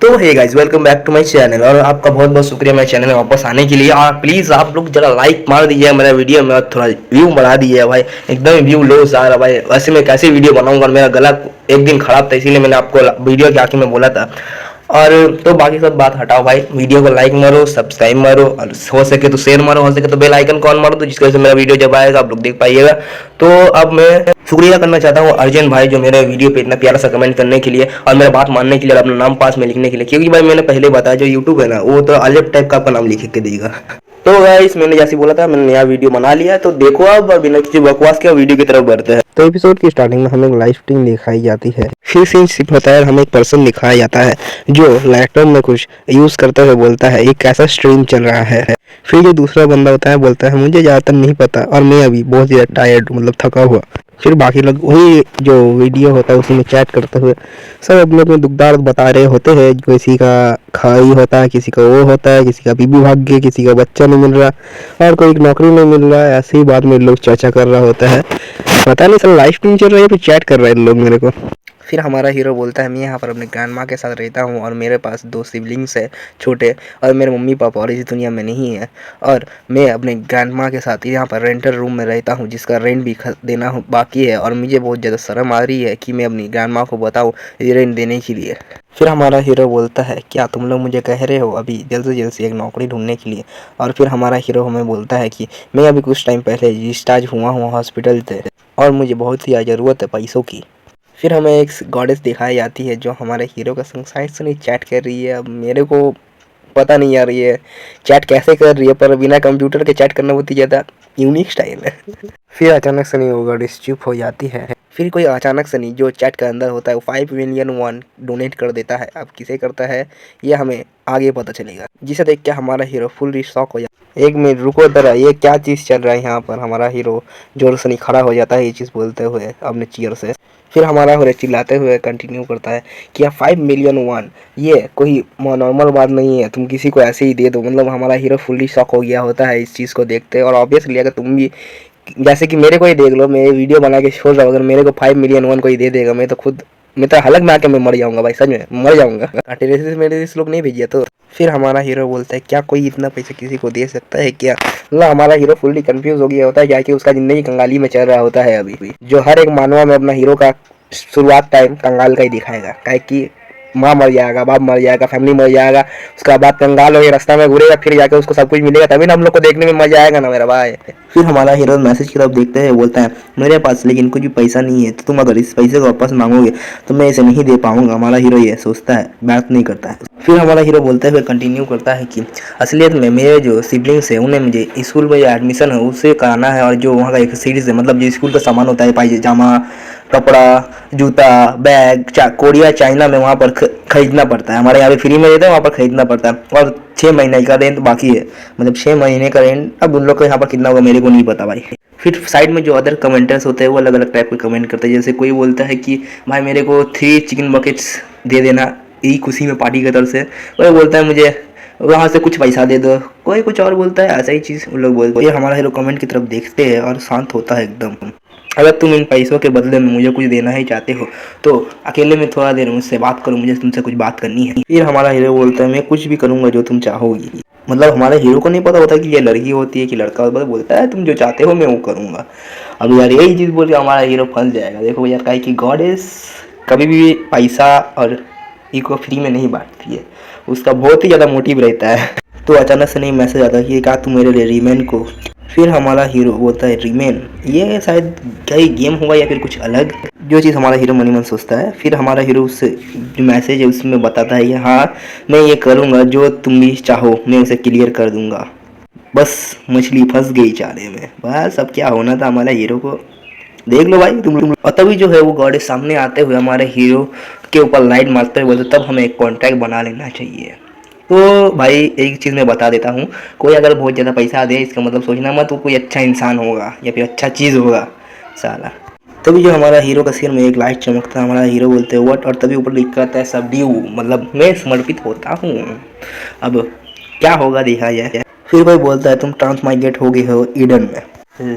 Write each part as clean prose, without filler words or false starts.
तो hey guys, welcome back to my channel. और आपका बहुत बहुत शुक्रिया मेरे चैनल में वापस आने के लिए। और प्लीज़ आप लोग जरा लाइक मार दीजिए मेरा वीडियो में, और थोड़ा व्यू बढ़ा दीजिए भाई। एकदम व्यू लो आ रहा भाई। वैसे मैं कैसे वीडियो बनाऊंगा, और मेरा गला एक दिन खराब था, इसीलिए मैंने आपको वीडियो के आखिर में बोला था। और तो बाकी सब बात हटाओ भाई, वीडियो को लाइक मारो, सब्सक्राइब मारो, और हो सके तो शेयर मारो, हो सके तो बेल आइकन को ऑन मारो, तो जिसकी वजह से मेरा वीडियो जब आएगा आप लोग देख पाइएगा। तो अब मैं शुक्रिया करना चाहता हूँ अर्जन भाई, जो मेरे वीडियो पे इतना प्यारा सा कमेंट करने के लिए और मेरा बात मानने के लिए, और अपना नाम पास में लिखने के लिए। क्योंकि भाई मैंने पहले बताया, जो यूट्यूब है ना, वो तो अलग टाइप का आपका नाम लिख के देगा। तो गाइस, मैंने जैसे बोला था, मैंने नया वीडियो बना लिया है, तो देखो अब, और बिना किसी बकवास के वीडियो की तरफ बढ़ते हैं। तो एपिसोड की स्टार्टिंग में हमें लाइव स्ट्रीम दिखाई जाती है। फिर सीन शिफ्ट होता है, हमें एक पर्सन दिखाया जाता है जो लैपटॉप में कुछ यूज करते हुए बोलता है एक ऐसा स्ट्रीम चल रहा है। फिर जो दूसरा बंदा होता है बोलता है मुझे ज़्यादातर नहीं पता, और मैं अभी बहुत ज़्यादा टायर्ड, मतलब थका हुआ। फिर बाकी लोग वही जो वीडियो होता है उसी में चैट करते हुए सब अपने अपने दुख दर्द बता रहे होते हैं। किसी का खाई होता है, किसी का वो होता है, किसी का बीबी भाग गई, किसी का बच्चा नहीं मिल रहा, और कोई नौकरी नहीं मिल रहा है। ऐसी बात में लोग चर्चा कर रहा होता है। पता नहीं सर लाइव स्ट्रीम चल रहा है, फिर चैट कर रहे हैं लोग मेरे को। फिर हमारा हीरो बोलता है मैं यहाँ पर अपने ग्रैंड माँ के साथ रहता हूँ, और मेरे पास 2 सिबलिंग्स है छोटे, और मेरे मम्मी पापा और इस दुनिया में नहीं है, और मैं अपने ग्रैंड माँ के साथ यहाँ पर रेंटल रूम में रहता हूँ, जिसका रेंट भी देना बाकी है। और मुझे बहुत ज़्यादा शर्म आ रही है कि मैं अपनी ग्रैंड माँ को बताऊँ ये रेंट देने के लिए। फिर हमारा हीरो बोलता है क्या तुम लोग मुझे कह रहे हो अभी जल्द से जल्द से एक नौकरी ढूंढने के लिए। और फिर हमारा हीरो हमें बोलता है कि मैं अभी कुछ टाइम पहले डिस्चार्ज हुआ हूँ हॉस्पिटल से, और मुझे बहुत ही ज़रूरत है पैसों की। फिर हमें एक गॉडेस दिखाई जाती है जो हमारे हीरो का संग साइड से नहीं चैट कर रही है। अब मेरे को पता नहीं आ रही है चैट कैसे कर रही है, पर बिना कंप्यूटर के चैट करना बहुत ही ज़्यादा यूनिक स्टाइल है। फिर अचानक से नहीं वो गॉडेस चुप हो जाती है। फिर कोई अचानक से नहीं जो चैट के अंदर होता है वो 5 मिलियन वन डोनेट कर देता है। अब किसे करता है ये हमें आगे पता चलेगा, जिसे देख के हमारा हीरो फुल शॉक हो जाता है। एक मिनट रुको जरा, ये क्या चीज़ चल रहा है यहाँ पर। हमारा हीरो जोर से नहीं खड़ा हो जाता है ये चीज़ बोलते हुए अपने चेयर से। फिर हमारा हीरो चिल्लाते हुए कंटिन्यू करता है कि 5 मिलियन वन ये कोई नॉर्मल बात नहीं है, तुम किसी को ऐसे ही दे दो। मतलब हमारा हीरो फुल्ली शॉक हो गया होता है इस चीज़ को देखते। और ऑब्वियसली अगर तुम भी जैसे कि मेरे को ही देख लो, मैं वीडियो बना के छोड़ रहा हूँ, अगर मेरे को 5 मिलियन वन कोई दे देगा, मैं तो हलक में आके मैं मर जाऊंगा भाई, सच में मर जाऊंगा। काटेरेसिस मेरे इस लोग नहीं भेजिए तो। फिर हमारा हीरो बोलता है क्या कोई इतना पैसा किसी को दे सकता है क्या। मतलब हमारा हीरो फुल्ली कंफ्यूज हो गया होता है, क्या कि उसका जिंदगी कंगाली में चल रहा होता है अभी। जो हर एक मानवा में अपना हीरो का शुरुआत टाइम कंगाल का ही दिखाएगा, क्या कि माँ मर जाएगा, बाप मर जाएगा, फैमिली मर जाएगा, उसका बाद कंगाल हो गया, रास्ता में घूरेगा, फिर जाके उसको सब कुछ मिलेगा, तभी ना हम लोग को देखने में मजा आएगा ना मेरा भाई। फिर हमारा हीरो मैसेज की तरफ देखते हैं, बोलता है मेरे पास लेकिन कुछ भी पैसा नहीं है, तो तुम अगर इस पैसे को वापस मांगोगे तो मैं इसे नहीं दे पाऊंगा। हमारा हीरो ये सोचता है, बात नहीं करता है। फिर हमारा हीरो बोलते हुए कंटिन्यू करता है कि असलियत में मेरे जो सिबलिंग्स है उन्हें मुझे स्कूल में जो एडमिशन है उसे कराना है, और जो वहाँ का एक सीरीज है, मतलब जो स्कूल का सामान होता है, पायजामा, कपड़ा, जूता, बैग, कोरिया चाइना में वहाँ पर खरीदना पड़ता है। हमारे यहाँ पे फ्री में देते हैं, वहाँ पर खरीदना पड़ता है। और 6 महीने का रेंट बाकी है, मतलब 6 महीने का रेंट। अब उन लोग को यहाँ पर कितना होगा मेरे को नहीं पता भाई। फिर साइड में जो अदर कमेंटर्स होते हैं वो अलग अलग टाइप के कमेंट करते हैं। जैसे कोई बोलता है कि भाई मेरे को 3 चिकन बकेट्स दे देना यही खुशी में पार्टी की तरफ से। कोई बोलता है मुझे वहाँ से कुछ पैसा दे दो, कोई कुछ और बोलता है, ऐसा ही चीज़ उन लोग बोलते हैं। ये हमारा हीरो कमेंट की तरफ देखते हैं और शांत होता है एकदम। अगर तुम इन पैसों के बदले में मुझे कुछ देना ही चाहते हो तो अकेले में थोड़ा देर मुझसे बात करो, मुझे तुमसे कुछ बात करनी है। फिर हमारा हीरो बोलता है मैं कुछ भी करूँगा जो तुम चाहोगी। मतलब हमारे हीरो को नहीं पता होता कि ये लड़की होती है कि लड़का, बस बोलता है तुम जो चाहते हो मैं वो करूँगा। अब यार यही चीज़ बोल के हमारा हीरो फंस जाएगा। देखो यार, क्या कि गॉडेस कभी भी पैसा और इको फ्री में नहीं बांटती है, उसका बहुत ही ज़्यादा मोटिव रहता है। तो अचानक से नहीं मैसेज आता कि क्या तुम मेरे लिए रिमेन को। फिर हमारा हीरो बोलता है रिमेन, ये शायद क्या ही गेम होगा या फिर कुछ अलग, जो चीज़ हमारा हीरो मन ही मन सोचता है। फिर हमारा हीरो उससे जो मैसेज है उसमें बताता है कि हाँ मैं ये करूँगा, जो तुम भी चाहो मैं उसे क्लियर कर दूँगा। बस मछली फंस गई चारे में, बस अब क्या होना था हमारा हीरो को देख लो भाई तुम। और तभी जो है वो गॉड सामने आते हुए हमारे हीरो के ऊपर लाइट मारते हुए बोलते तब हमें एक कॉन्ट्रैक्ट बना लेना चाहिए। तो भाई एक चीज़ मैं बता देता हूँ, कोई अगर बहुत ज़्यादा पैसा दे इसका मतलब सोचना मत वो कोई अच्छा इंसान होगा या फिर अच्छा चीज़ होगा साला। तभी जो हमारा हीरो का सिर में एक लाइट चमकता है, हमारा हीरो बोलते हैं व्हाट, और तभी ऊपर लिखा रहता है सबड्यू, मतलब मैं समर्पित होता हूँ। अब क्या होगा देखा जाए। फिर कोई बोलता है तुम ट्रांसमाइग्रेट हो गए हो ईडन में,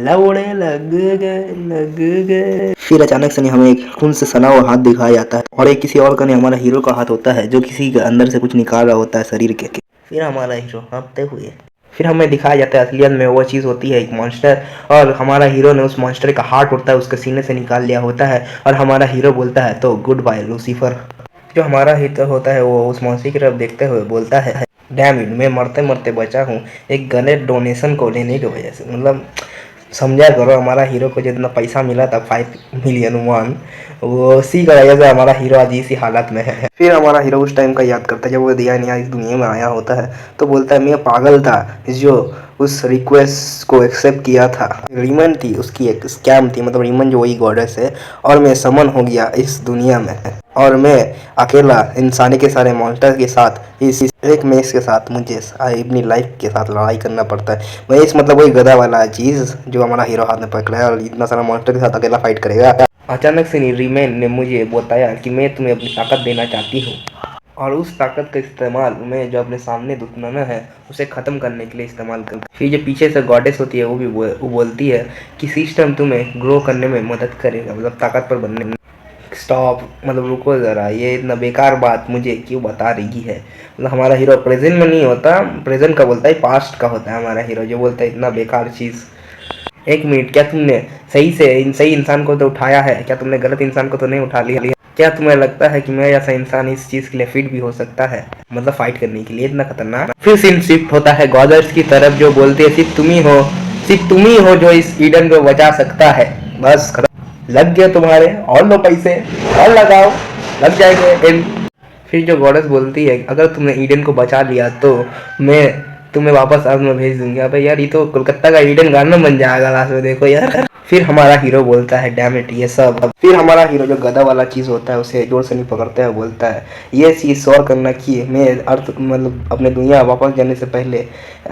लौड़े लग गए लग गए। फिर अचानक से हमें एक खून से सना हुआ हाथ दिखाया जाता है और एक किसी और का नहीं, हमारा हीरो का हाथ होता है जो किसी के अंदर से कुछ निकाल रहा होता है शरीर के। फिर हमारा हीरो कांपते हुए, फिर हमें दिखाया जाता है असलियत में वो चीज़ होती है एक मॉन्स्टर, और हमारा हीरो ने उस मॉन्स्टर का हार्ट होता है उसके सीने से निकाल लिया होता है, और हमारा हीरो बोलता है तो गुड बाय लूसीफर। जो हमारा हीरो होता है वो उस मॉन्स्टर की तरफ देखते हुए बोलता है डैम इट, मैं मरते मरते बचा हूँ एक गलत डोनेशन को लेने की वजह से। मतलब समझा करो, हमारा हीरो को जितना पैसा मिला था 5 मिलियन वो उसी का वजह से हमारा हीरो आज इसी हालत में है। फिर हमारा हीरो उस टाइम का याद करता है जब वो दिया नहीं इस दुनिया में आया होता है, तो बोलता है मैं पागल था जो उस रिक्वेस्ट को एक्सेप्ट किया था। रीमन थी उसकी एक स्कैम थी, मतलब रीमन जो वही गॉडेस है, और मैं समन हो गया इस दुनिया में, और मैं अकेला इंसानी के सारे मॉन्स्टर के साथ इस एक मेस के साथ मुझे अपनी लाइफ के साथ लड़ाई करना पड़ता है। मेस मतलब वही गधा वाला चीज़ जो हमारा हीरो हाथ में पकड़ा है और इतना सारा मॉन्स्टर के साथ अकेला फाइट करेगा। अचानक से रीमैन ने मुझे बताया कि मैं तुम्हें अपनी ताकत देना चाहती हूँ, और उस ताकत का इस्तेमाल मैं जो अपने सामने दुश्मन है उसे ख़त्म करने के लिए इस्तेमाल कर। फिर जो पीछे से गॉडेस होती है वो भी वो बोलती है कि सिस्टम तुम्हें ग्रो करने में मदद करेगा, मतलब ताकतवर बनने में। स्टॉप, मतलब रुको ज़रा, ये इतना बेकार बात मुझे क्यों बता रही है। मतलब हमारा हीरो प्रेजेंट में नहीं होता, प्रेजेंट का बोलता है, पास्ट का होता है हमारा हीरो, जो बोलता है इतना बेकार चीज़। एक मिनट, क्या तुमने सही इंसान को तो उठाया है? क्या तुमने गलत इंसान को तो नहीं उठा लिया? क्या तुम्हें लगता है कि मैं जैसा इंसान इस चीज़ के लिए फिट भी हो सकता है, मतलब फाइट करने के लिए इतना खतरनाक? फिर सीन शिफ्ट होता है गॉडर्स की तरफ जो बोलते हैं सिर्फ तुम ही हो जो इस ईडन को बचा सकता है। बस लग गए तुम्हारे, और लो पैसे और लगाओ, लग जाएंगे। फिर जो गॉडेस बोलती है अगर तुमने ईडन को बचा लिया तो मैं तुम्हें वापस अर्थ में भेज दूंगी। अबे यार ये तो कोलकाता का ईडन गार्डन बन जाएगा लास्ट में, देखो यार। फिर हमारा हीरो बोलता है डैम इट ये सब। फिर हमारा हीरो जो गधा वाला चीज़ होता है उसे जोर से नहीं पकड़ता है, बोलता है ये चीज़ श्योर करना कि मैं अर्थ मतलब अपने दुनिया वापस जाने से पहले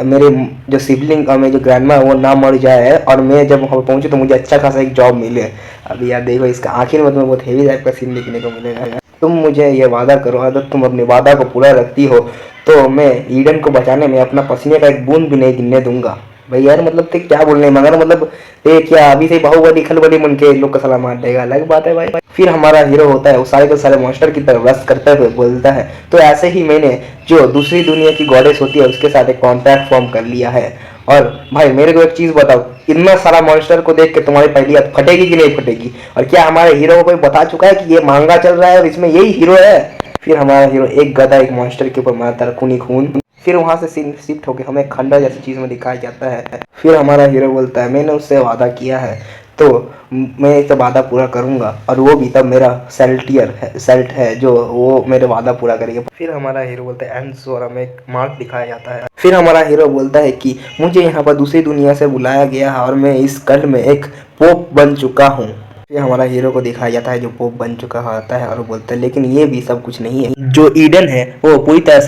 मेरे जो सिबलिंग और मेरे जो ग्रैंडमा वो ना मर जाए, और मैं जब वहाँ पर पहुँचूँ तो मुझे अच्छा खासा एक जॉब मिले। अभी यार देखो इसका आखिर में तुम्हें बहुत हेवी टाइप का सीन देखने को मिलेगा। तुम मुझे ये वादा करो, अगर तुम अपने वादा को पूरा रखती हो तो मैं ईडन को बचाने में अपना पसीने का एक बूंद भी नहीं गिरने दूंगा। भाई यार मतलब ते क्या बोलने, मगर मतलब ये क्या अभी से बाहुबली खलबली मन के लोग का सलाम मार देगा, अलग बात है भाई। फिर हमारा हीरो होता है वो सारे के सारे मॉन्स्टर की तरफ रस करते हुए बोलता है तो ऐसे ही मैंने जो दूसरी दुनिया की गॉडेस होती है उसके साथ एक कॉन्ट्रैक्ट फॉर्म कर लिया है। और भाई मेरे को एक चीज बताओ, इतना सारा मॉन्स्टर को देख के तुम्हारी पहली हाथ फटेगी कि नहीं फटेगी? और क्या हमारे हीरो को कोई बता चुका है कि ये मांगा चल रहा है और इसमें यही हीरो है? फिर हमारा हीरो एक गधा एक मॉन्स्टर के ऊपर मारता है खून ही खून। फिर वहां से सीन शिफ्ट होकर हमें खंडर जैसी चीज में दिखाया जाता है। फिर हमारा हीरो बोलता है मैंने उससे वादा किया है तो मैं इसे वादा पूरा करूंगा, और वो भी तब मेरा सेल्ट है जो वो मेरे वादा पूरा करेगा। फिर हमारा हीरो बोलता है एंड और हमें एक मार्क दिखाया जाता है। फिर हमारा हीरो बोलता है कि मुझे यहाँ पर दूसरी दुनिया से बुलाया गया है और मैं इस कल में एक पोप बन चुका हूँ। फिर हमारा हीरो को दिखाया जाता है जो पोप बन चुका होता है, और वो बोलता है लेकिन ये भी सब कुछ नहीं है, जो ईडन है वो पूरी तरह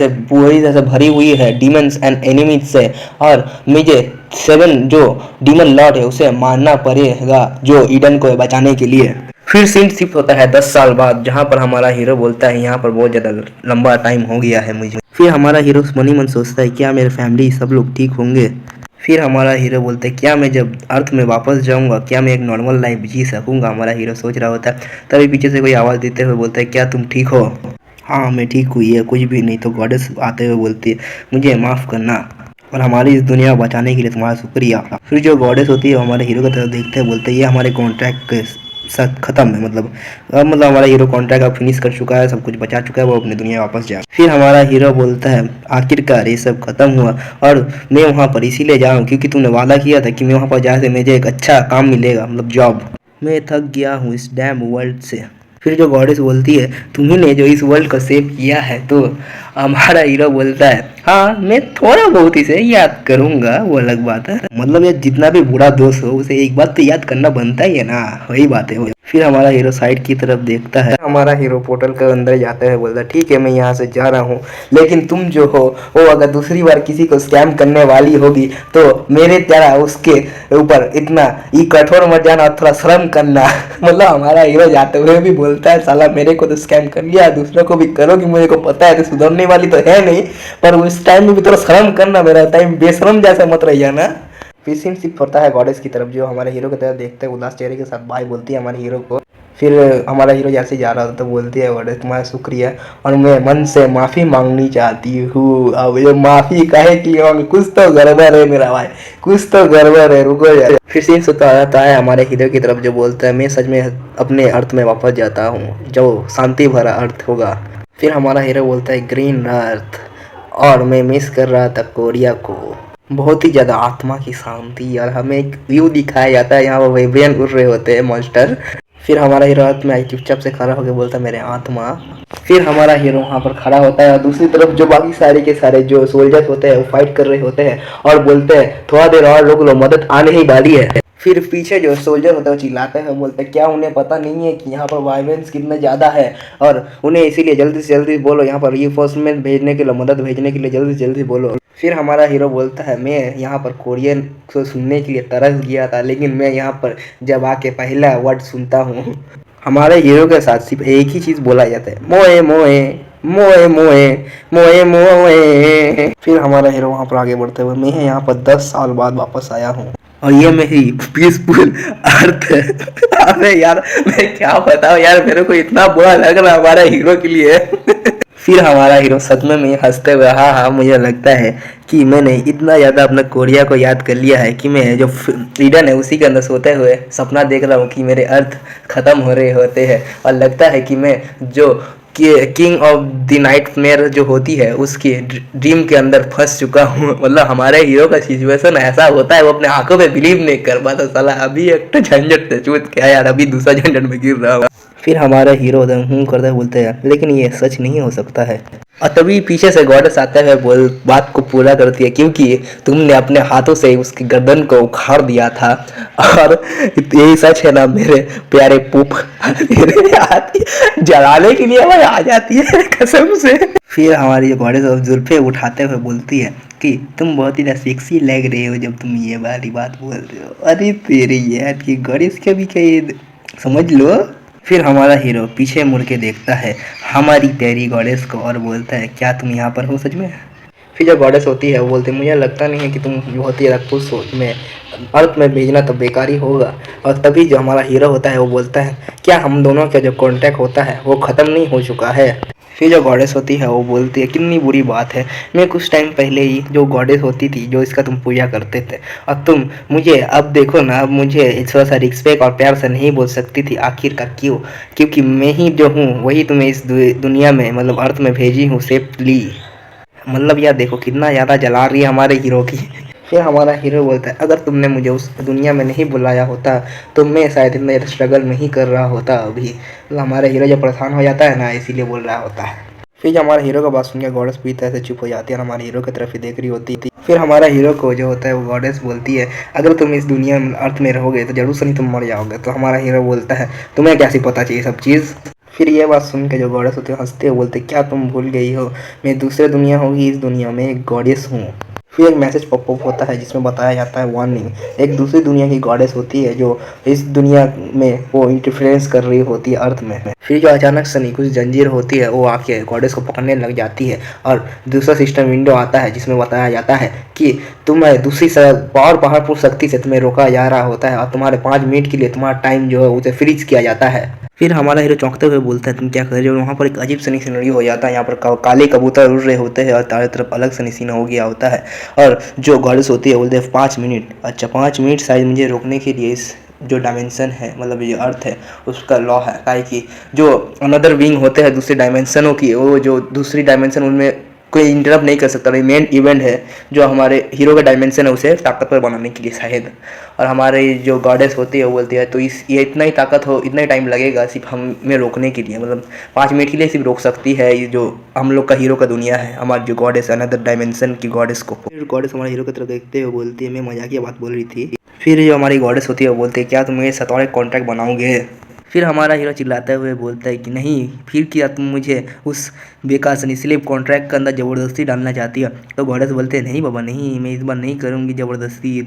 से भरी हुई है डीमंस एंड एनिमीज से, और मुझे 7 जो डीमन लॉर्ड है उसे मारना पड़ेगा जो ईडन को बचाने के लिए। फिर सीन शिफ्ट होता है 10 साल बाद, जहाँ पर हमारा हीरो बोलता है यहाँ पर बहुत ज़्यादा लंबा टाइम हो गया है मुझे। फिर हमारा हीरो मन ही मन सोचता है क्या मेरे फैमिली सब लोग ठीक होंगे? फिर हमारा हीरो बोलता है क्या मैं जब अर्थ में वापस जाऊंगा क्या मैं एक नॉर्मल लाइफ जी सकूंगा? हमारा हीरो सोच रहा होता है, तभी पीछे से कोई आवाज़ देते हुए बोलता है क्या तुम ठीक हो? हाँ मैं ठीक हुई है, कुछ भी नहीं। तो गॉडेस आते हुए बोलती है मुझे माफ़ करना और हमारी इस दुनिया को बचाने के लिए तुम्हारा शुक्रिया। फिर जो गॉडेस होती है हमारे हीरो की तरफ देखते हैं, बोलते हैं ये हमारे कॉन्ट्रैक्ट के साथ ख़त्म है, मतलब हमारा हीरो कॉन्ट्रैक्ट अब फिनिश कर चुका है, सब कुछ बचा चुका है, वो अपनी दुनिया वापस जाए। फिर हमारा हीरो बोलता है आखिरकार ये सब खत्म हुआ और मैं वहाँ पर इसीलिए जा रहा हूँ क्योंकि तुमने वादा किया था कि मैं वहाँ पर जाने से मुझे एक अच्छा काम मिलेगा, मतलब जॉब। मैं थक गया हूँ इस डैम वर्ल्ड से। फिर जो गॉडेस बोलती है तुम्ही ने जो इस वर्ल्ड को सेव किया है, तो हमारा हीरो बोलता है हाँ मैं थोड़ा बहुत इसे याद करूंगा, वो अलग बात है। मतलब ये जितना भी बुरा दोस्त हो उसे एक बात तो याद करना बनता ही है ना, वही बात है। फिर हमारा हीरो साइड की तरफ देखता है, हमारा हीरो पोर्टल के अंदर जाता है, बोलता है ठीक है मैं यहाँ से जा रहा हूँ, लेकिन तुम जो हो वो अगर दूसरी बार किसी को स्कैम करने वाली होगी तो मेरे तरह उसके ऊपर इतना ये कठोर मत जाना और थोड़ा शर्म करना। मतलब हमारा हीरो जाते हुए भी बोलता है साला मेरे को तो स्कैम कर लिया, दूसरों को भी करोगी, मुझे को पता है तो सुधरने वाली तो है नहीं, पर उस टाइम में भी थोड़ा शर्म करना, मेरा टाइम बेशरम जैसा मत रहिए ना। फिर सीन शिफ्ट होता है गॉडेस की तरफ, जो हमारे हीरो की तरफ देखते हैं उदास चेहरे के साथ बाय बोलती है हमारे हीरो को। फिर हमारा हीरो जैसे जा रहा था तो बोलती है गॉडेस तुम्हारा शुक्रिया और मैं मन से माफ़ी मांगनी चाहती हूँ। अब ये माफ़ी काहे की मांग, कुछ तो गड़बड़ है मेरा भाई, कुछ तो गड़बड़ है, रुको यार। फिर सीन सुता आता है हमारे हीरो की तरफ जो बोलता है मैं सच में अपने अर्थ में वापस जाता हूँ जो शांति भरा अर्थ होगा। फिर हमारा हीरो बोलता है ग्रीन अर्थ, और मैं मिस कर रहा था कोरिया को, बहुत ही ज़्यादा आत्मा की शांति। और हमें एक व्यू दिखाया जाता है, यहाँ पर वेब्रियन उड़ रहे होते हैं मॉन्स्टर। फिर हमारा हीरो अर्थ में चुपचाप से खड़ा होकर बोलता है मेरे आत्मा। फिर हमारा हीरो वहाँ पर खड़ा होता है और दूसरी तरफ जो बाकी सारे के सारे जो सोल्जर्स होते हैं वो फाइट कर रहे होते हैं और बोलते हैं थोड़ा देर और रुक लो, मदद आने ही वाली है। फिर पीछे जो सोल्जर होता है वो चिल्लाते हैं, बोलते हैं क्या उन्हें पता नहीं है कि यहाँ पर वायलेंस कितना ज़्यादा है, और उन्हें इसीलिए जल्दी से जल्दी बोलो, यहाँ पर रीइंफोर्समेंट भेजने के लिए, मदद भेजने के लिए जल्दी से जल्दी बोलो। फिर हमारा हीरो बोलता है मैं यहाँ पर कोरियन को सुनने के लिए तरस गया था, लेकिन मैं यहाँ पर जब आके पहला वर्ड सुनता हूँ, हमारे हीरो के साथ सिर्फ एक ही चीज़ बोला जाता है, मोए मोए मोए मोए मोए मोए। फिर हमारा हीरो वहाँ पर आगे बढ़ते हुए मैं यहाँ पर 10 साल बाद वापस आया हूँ और ये मेरी पीसफुल अर्थ है। अरे यार मैं क्या बताऊँ यार, मेरे को इतना बुरा लग रहा है हमारा हीरो के लिए। फिर हमारा हीरो सच में हंसते हुए हाँ मुझे लगता है कि मैंने इतना ज़्यादा अपना कोरिया को याद कर लिया है कि मैं जो ईडन है उसी के अंदर सोते हुए सपना देख रहा हूँ कि मेरे अर्थ ख़त्म हो रहे होते हैं, और लगता है कि मैं जो किंग ऑफ द नाइटमेयर जो होती है उसकी ड्रीम के अंदर फंस चुका हूँ। मतलब हमारे हीरो का सिचुएशन ऐसा होता है वो अपने आंखों पे बिलीव नहीं कर पाता, साला अभी एक तो झंझट से चूत क्या यार, अभी दूसरा झंझट में गिर रहा हूँ। फिर हमारा हीरो करते बोलते हैं लेकिन ये सच नहीं हो सकता है, और तभी पीछे से गॉडेस आते हुए बोल बात को पूरा करती है क्योंकि तुमने अपने हाथों से उसकी गर्दन को उखाड़ दिया था, और यही सच है ना मेरे प्यारे पुप। मेरे हाथ जलाने के लिए वह आ जाती है कसम से। फिर हमारी गॉडेस जुल्फे उठाते हुए बोलती है कि तुम बहुत ही सेक्सी लग रहे हो जब तुम ये वाली बात बोल रहे हो। अरे तेरी यार की गॉडेस के भी कहीं समझ लो। फिर हमारा हीरो पीछे मुड़ के देखता है हमारी प्यारी गॉडेस को और बोलता है क्या तुम यहाँ पर हो सच में। फिर जब गॉडेस होती है वो बोलते मुझे लगता नहीं है कि तुम बहुत ही ज़्यादा खुश हो, तुम्हें अर्थ में भेजना तो बेकार ही होगा। और तभी जो हमारा हीरो होता है वो बोलता है क्या हम दोनों का जो कॉन्टैक्ट होता है वो ख़त्म नहीं हो चुका है। फिर जो गॉडेस होती है वो बोलती है कितनी बुरी बात है, मैं कुछ टाइम पहले ही जो गॉडेस होती थी जो इसका तुम पूजा करते थे, और तुम मुझे अब देखो ना, अब मुझे थोड़ा सा रिस्पेक्ट और प्यार से नहीं बोल सकती थी आखिरकार क्यों, क्योंकि मैं ही जो हूँ वही तुम्हें इस दुनिया में मतलब अर्थ में भेजी हूँ सेफली। मतलब यार देखो कितना ज़्यादा जला रही है हमारे हीरो की। फिर हमारा हीरो बोलता है अगर तुमने मुझे उस दुनिया में नहीं बुलाया होता तो मैं शायद इतना ज़्यादा स्ट्रगल नहीं कर रहा होता अभी। तो हमारा हीरो जब परेशान हो जाता है ना इसीलिए बोल रहा होता है। फिर जब हमारे हीरो का बात सुन के गॉडेस पूरी तरह से चुप हो जाती है और हमारे हीरो की तरफ ही देख रही होती थी। फिर हमारा हीरो को जो होता है वो गॉडेस बोलती है अगर तुम इस दुनिया में अर्थ में रहोगे तो जरूर से नहीं तुम मर जाओगे। तो हमारा हीरो बोलता है तुम्हें कैसी पता चाहिए सब चीज़। फिर ये बात सुन के जो गॉडेस होते हैं हंसते हुए बोलते क्या तुम भूल गई हो मैं दूसरे दुनिया होगी इस दुनिया में एक गॉडेस हूँ। फिर एक मैसेज पॉपअप होता है जिसमें बताया जाता है वार्निंग, एक दूसरी दुनिया की गॉडेस होती है जो इस दुनिया में वो इंटरफेरेंस कर रही होती है अर्थ में। फिर जो अचानक से कुछ जंजीर होती है वो आके गॉडेस को पकड़ने लग जाती है और दूसरा सिस्टम विंडो आता है जिसमें बताया जाता है कि तुम्हें दूसरी और पावरफुल शक्ति से तुम्हें रोका जा रहा होता है और तुम्हारे 5 मिनट के लिए तुम्हारा टाइम जो है उसे फ्रीज किया जाता है। फिर हमारा हीरो चौंकते हुए बोलता है तुम क्या कर रहे हो, वहाँ पर एक अजीब सी सीनरी हो जाता है, यहाँ पर काले कबूतर उड़ रहे होते हैं और चारों तरफ अलग सा सीन हो गया होता है। और जो गॉडेस होती है बोलते हैं 5 मिनट। अच्छा 5 मिनट शायद मुझे रोकने के लिए इस जो डायमेंशन है मतलब ये अर्थ है उसका लॉ है, काहे कि जो अनदर विंग होते हैं दूसरी डायमेंशनों की वो जो दूसरी डायमेंशन उनमें कोई इंटरप्ट नहीं कर सकता। मेन इवेंट है जो हमारे हीरो का डायमेंशन है उसे ताकतवर बनाने के लिए शायद। और हमारे जो गॉडेस होती है वो बोलती है तो ये इतना ही ताकत हो इतना ही टाइम लगेगा सिर्फ हमें रोकने के लिए, मतलब 5 मिनट के लिए सिर्फ रोक सकती है ये जो हम लोग का हीरो का दुनिया है हमारी जो गॉडेस अनदर डायमेंशन की गॉडेस को। फिर गॉडेस हमारे हीरो की तरफ देखते हुए बोलती है मैं मजाकिया बात बोल रही थी। फिर जो हमारी गॉडेस होती है वो बोलती है क्या तुम मेरे साथ और एक कॉन्ट्रैक्ट बनाओगे। फिर हमारा हीरो चिल्लाते हुए बोलता है कि नहीं, फिर क्या तुम मुझे उस बेकार से स्लीप कॉन्ट्रैक्ट के अंदर ज़बरदस्ती डालना चाहती हो। तो गॉडेस बोलते हैं नहीं बाबा नहीं, मैं इस बार नहीं करूँगी ज़बरदस्ती,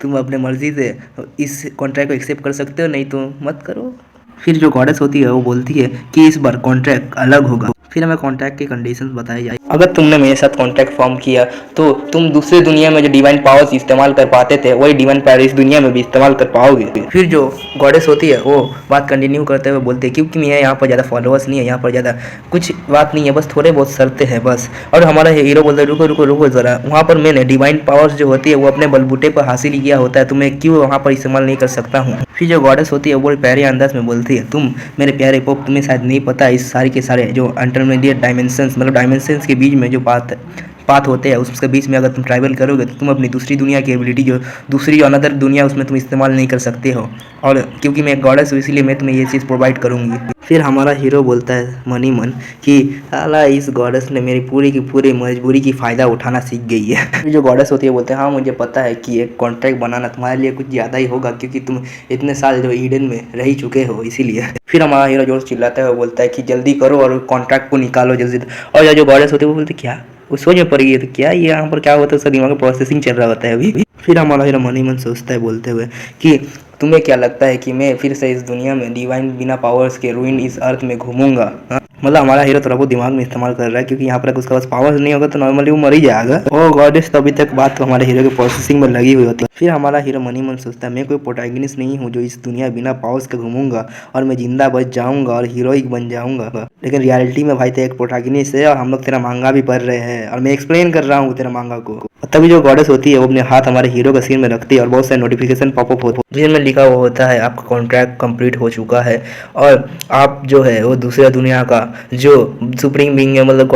तुम अपने मर्ज़ी से इस कॉन्ट्रैक्ट को एक्सेप्ट कर सकते हो नहीं तो मत करो। फिर जो गॉडेस होती है वो बोलती है कि इस बार कॉन्ट्रैक्ट अलग होगा। फिर हमें कॉन्ट्रैक्ट की कंडीशंस बताई जाए। अगर तुमने मेरे साथ कॉन्ट्रैक्ट फॉर्म किया तो तुम दूसरी दुनिया में जो डिवाइन पावर्स इस्तेमाल कर पाते थे वही डिवाइन पावर इस दुनिया में भी इस्तेमाल कर पाओगे। फिर जो गॉडेस होती है वो बात कंटिन्यू करते हुए बोलते हैं क्योंकि मेरे यहाँ पर ज़्यादा फॉलोअर्स नहीं है, यहाँ पर ज़्यादा कुछ बात नहीं है, बस थोड़े बहुत शर्तें हैं बस। और हमारा हीरो बोलता है रुको रुको रुको ज़रा, वहाँ पर मैंने डिवाइन पावर्स जो होती है वो अपने बलबूते पर हासिल किया होता है तो मैं क्यों वहाँ पर इस्तेमाल नहीं कर सकता हूँ। फिर जो गॉडेस होती है वो प्यारे अंदाज में बोलती है तुम मेरे प्यारे पोप, तुम्हें शायद नहीं पता इस सारे के सारे जो इंटरमीडिएट डायमेंशंस मतलब डायमेंशंस के बीच में जो पाथ होते हैं उसके बीच में अगर तुम ट्रैवल करोगे तो तुम अपनी दूसरी दुनिया की एबिलिटी जो दूसरी अनदर दुनिया उसमें तुम इस्तेमाल नहीं कर सकते हो, और क्योंकि मैं गॉडेस हूँ इसीलिए मैं तुम्हें ये चीज़ प्रोवाइड करूँगी। फिर हमारा हीरो बोलता है मन ही मन कि साला इस गॉडेस ने मेरी पूरी की पूरी मजबूरी की फ़ायदा उठाना सीख गई है। फिर जो गॉडेस होती है बोलते हैं हाँ मुझे पता है कि एक कॉन्ट्रैक्ट बनाना तुम्हारे लिए कुछ ज़्यादा ही होगा क्योंकि तुम इतने साल जो ईडन में रह ही चुके हो इसीलिए। फिर हमारा हीरो जोर चिल्लाता है वो बोलता है कि जल्दी करो और कॉन्ट्रैक्ट को निकालो जल्दी। और या जो गॉडेस होती है वो बोलते क्या वो सोच में पड़ गई है तो क्या ये यहाँ पर क्या होता है, उसका दिमाग में प्रोसेसिंग चल रहा होता है अभी। फिर हमारा हीरो मन ही मन सोचता है बोलते हुए कि तुम्हें क्या लगता है कि मैं फिर से इस दुनिया में डिवाइन बिना पावर्स के रूइन इस अर्थ में घूमूंगा। मतलब हमारा हीरो थोड़ा बहुत दिमाग में इस्तेमाल कर रहा है क्योंकि यहाँ पर अगर उसके पास पावर्स नहीं होगा तो नॉर्मली वो मर ही जाएगा। और गॉडेस तो अभी तक बात तो हमारे हीरो के प्रोसेसिंग में लगी हुई होती है। फिर हमारा हीरो मन ही मन सोचता है मैं कोई प्रोटैगनिस्ट नहीं हूँ जो इस दुनिया बिना पावर्स के घूमूंगा और मैं जिंदा बच जाऊंगा और हीरोइक बन जाऊंगा, लेकिन रियलिटी में भाई तो एक प्रोटैगनिस्ट है और हम लोग तेरा मांगा भी पढ़ रहे हैं और मैं एक्सप्लेन कर रहा हूँ तेरा मांगा को। तभी जो गॉडेस होती है वो अपने हाथ हमारे हीरो का सिर में रखती है और बहुत सारे नोटिफिकेशन पॉपअप होते हैं जिनमें लिखा हुआ होता है आपका कॉन्ट्रैक्ट कंप्लीट हो चुका है और आप जो है वो दूसरा दुनिया का जो सुप्रीम बीइंग है मतलब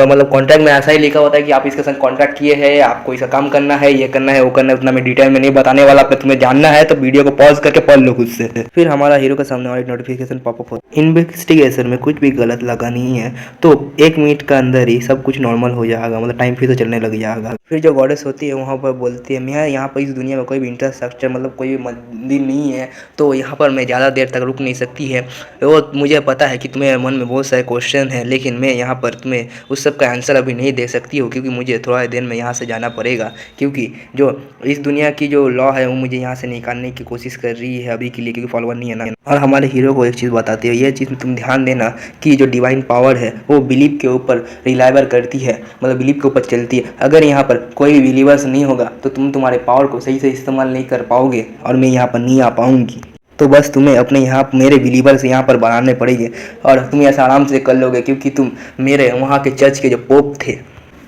मतलब कॉन्ट्रैक्ट में ऐसा ही लिखा होता है कि आप इसके साथ कॉन्ट्रैक्ट किए हैं, आपको इसका काम करना है, ये करना है वो करना है, उतना मैं डिटेल में नहीं बताने वाला। पर तुम्हें जानना है तो वीडियो को पॉज करके पढ़ लो खुद से। फिर हमारा हीरो के सामने और एक नोटिफिकेशन पॉपअप होता है इन्वेस्टिगेशन में कुछ भी गलत लगा नहीं है तो 1 मिनट के अंदर ही सब कुछ नॉर्मल हो जाएगा, मतलब टाइम फिर से चलने लग जाएगा। फिर जो गॉडेस होती है वहाँ पर बोलती है मैं यहाँ पर इस दुनिया में कोई भी इंफ्रास्ट्रक्चर मतलब कोई भी मंदिर नहीं है तो यहाँ पर मैं ज़्यादा देर तक रुक नहीं सकती है। वो मुझे पता है कि तुम्हें मन में बहुत सारे क्वेश्चन हैं लेकिन मैं यहाँ पर तुम्हें उस सब का आंसर अभी नहीं दे सकती हूँ क्योंकि मुझे थोड़ा देर में यहाँ से जाना पड़ेगा क्योंकि जो इस दुनिया की जो लॉ है वो मुझे यहाँ से निकालने की कोशिश कर रही है अभी के लिए क्योंकि फॉलोअर नहीं है ना। और हमारे हीरो को एक चीज़ बताती है, ये चीज़ तुम ध्यान देना कि जो डिवाइन पावर है वो बिलीव के ऊपर रिलायबल करती है, मतलब बिलीव के ऊपर चलती है। अगर यहाँ पर कोई भी बिलीवर्स नहीं होगा तो तुम तुम्हारे पावर को सही से इस्तेमाल नहीं कर पाओगे और मैं यहाँ पर नहीं आ पाऊँगी। तो बस तुम्हें अपने यहाँ मेरे बिलीवर्स यहाँ पर बनाने पड़ेंगे और तुम ऐसा आराम से कर लोगे क्योंकि तुम मेरे वहाँ के चर्च के जो पोप थे,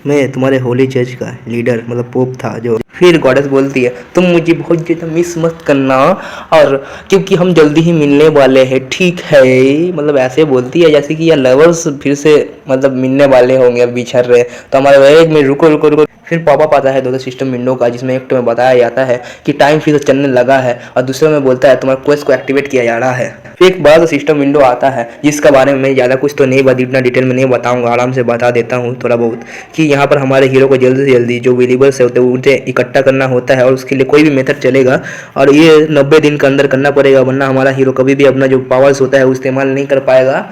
मैं तुम्हारे होली चर्च का लीडर मतलब पोप था जो। फिर गॉडेस बोलती है तुम मुझे बहुत ज़्यादा मिस मत करना और क्योंकि हम जल्दी ही मिलने वाले हैं ठीक है, मतलब ऐसे बोलती है जैसे कि यार लवर्स फिर से मतलब मिलने वाले होंगे अब बिछड़ रहे तो हमारे एक में रुको रुको रुको। फिर पॉपअप आता है 2 सिस्टम विंडो का जिसमें एक तो में बताया जाता है कि टाइम फिर से चलने लगा है और दूसरे में बोलता है तुम्हारे क्वेस्ट को एक्टिवेट किया जा रहा है। फिर एक बड़ा सिस्टम विंडो आता है जिसका बारे में मैं ज़्यादा कुछ तो नहीं इतना डिटेल में नहीं बताऊंगा, आराम से बता देता हूँ थोड़ा बहुत कि यहाँ पर हमारे हीरो को जल्दी से जल्दी जो बिलीवर्स होते हैं उनसे इकट्ठा करना होता है और उसके लिए कोई भी मेथड चलेगा और ये 90 दिन के अंदर करना पड़ेगा वरना हमारा हीरो कभी भी अपना जो पावर्स होता है वो इस्तेमाल नहीं कर पाएगा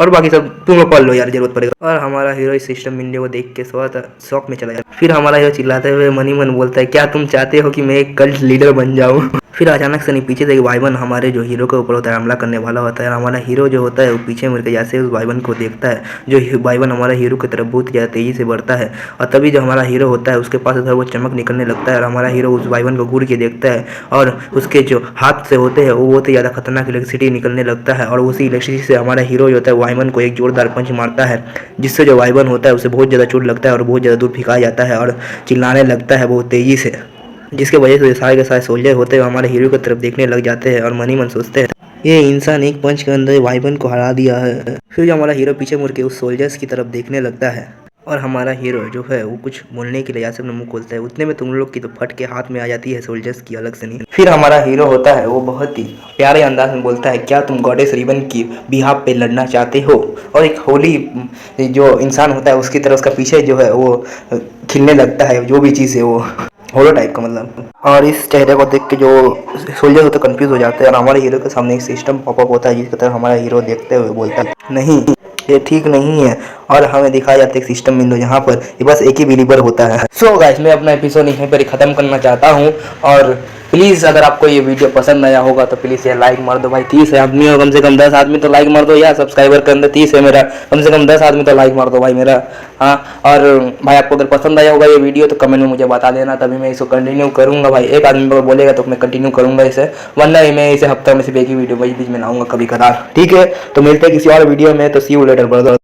और बाकी सब तुम लोग पढ़ लो यार जरूरत पड़ेगा। और हमारा हीरो इस सिस्टम विंडो को देख के शॉक में चला जाता। फिर हमारा हीरो चिल्लाते हुए मन ही मन बोलता है क्या तुम चाहते हो कि मैं एक कल्ट लीडर बन जाऊं। फिर अचानक से नहीं पीछे से एक वाइवन हमारे जो हीरो के ऊपर होता है हमला करने वाला होता है और हमारा हीरो जो होता है वो पीछे मुड़ के जैसे उस वाइवन को देखता है जो वाइवन हमारा हीरो की तरफ बहुत ज़्यादा तेज़ी से बढ़ता है और तभी जो हमारा हीरो होता है उसके पास वो चमक निकलने लगता है और हमारा हीरो उस वाइवन को घूर के देखता है और उसके जो हाथ से होते हैं वो बहुत ही ज़्यादा खतरनाक इलेक्ट्रिसिटी निकलने लगता है और उसी इलेक्ट्रिसिटी से हमारा हीरो जो होता है वाइवन को एक जोरदार पंच मारता है जिससे जो वाइवन होता है उसे बहुत ज़्यादा चोट लगता है और बहुत ज़्यादा दूर फेंका जाता है और चिल्लाने लगता है बहुत तेज़ी से, जिसके वजह से सारे के सारे सोल्जर होते हैं हमारे हीरो की तरफ देखने लग जाते हैं और मन ही मन सोचते हैं ये इंसान एक पंच के अंदर वाइवन को हरा दिया है। फिर जो हमारा हीरो पीछे मुड़ के उस सोल्जर्स की तरफ देखने लगता है और हमारा हीरो जो है वो कुछ बोलने के लिए जैसे अपना मुंह खोलता है उतने में तुम लोग की तो फट के हाथ में आ जाती है सोल्जर्स की अलग से नहीं। फिर हमारा हीरो होता है वो बहुत ही प्यारे अंदाज में बोलता है क्या तुम गॉडेस रिबन की बिहाफ पे लड़ना चाहते हो, और एक होली जो इंसान होता है उसकी तरफ उसका पीछे जो है वो खिलने लगता है जो भी चीज़ है वो होलो टाइप का मतलब। और इस चेहरे को देख के जो सोल्जर होते हैं कंफ्यूज हो जाते हैं और हमारे हीरो के सामने एक सिस्टम पॉपअप होता है जिसकी तरफ हमारा हीरो देखते हुए बोलता है नहीं ये ठीक नहीं है और हमें दिखाया जाता है एक सिस्टम विंडो जहाँ पर ये बस एक ही बिलीवर होता है। सो गाइस मैं अपना एपिसोड यहीं पर ही ख़त्म करना चाहता हूँ और प्लीज़ अगर आपको ये वीडियो पसंद आया होगा तो प्लीज़ ये लाइक मार दो भाई। 30 आदमी हो, कम से कम 10 आदमी तो लाइक मार दो यार। सब्सक्राइबर के अंदर 30 है मेरा, कम से कम 10 आदमी तो लाइक मार दो भाई मेरा। हाँ, और भाई आपको अगर पसंद आया होगा ये वीडियो तो कमेंट में मुझे बता देना, तभी मैं इसको कंटिन्यू करूँगा भाई। एक आदमी अगर बोलेगा तो मैं कंटिन्यू करूँगा इसे, वरना मैं इसे हफ्ता में सिर्फ एक ही वीडियो बीच में लाऊंगा कभी कदार। ठीक है, तो मिलते हैं किसी और वीडियो में। तो सी यू लेटर ब्रदर।